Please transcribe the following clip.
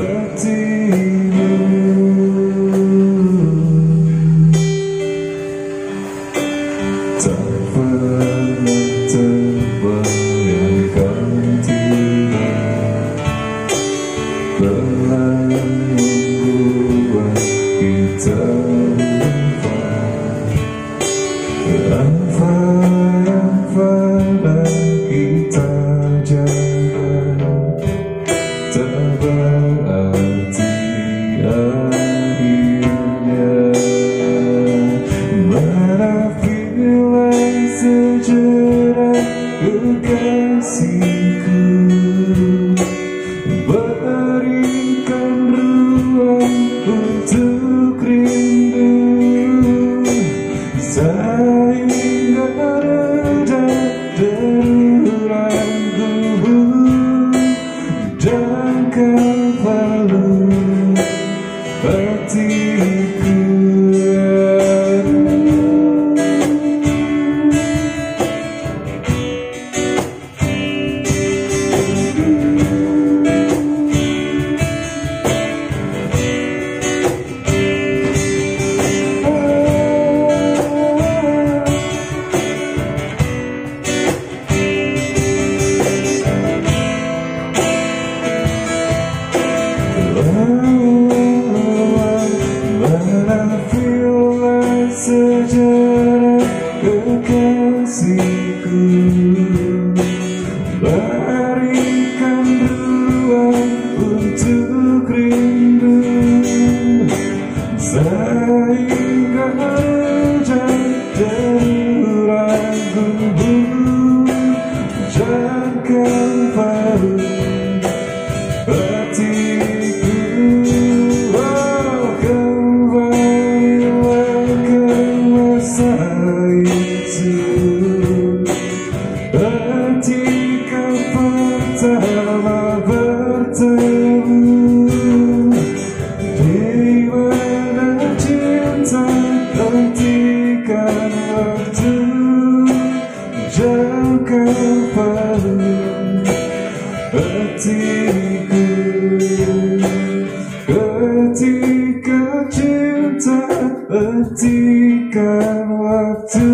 sepertimu. Tak pernah terbayangkan tiba pernah membuat kita lupa apa yang pernah kita jaga tak berarti akhirnya. Merapilah sejarah kekasihku, berikan ruang untuk rindu sehingga reda ragu dan kembali hatiku. Merapilah sejarah kekasihku, berikan ruang untuk rindu sehingga reda ragu dan kembali hatiku. Ketika pertama bertemu di mana cinta hentikan waktu jauh kembali hatiku. Ketika cinta hentikan waktu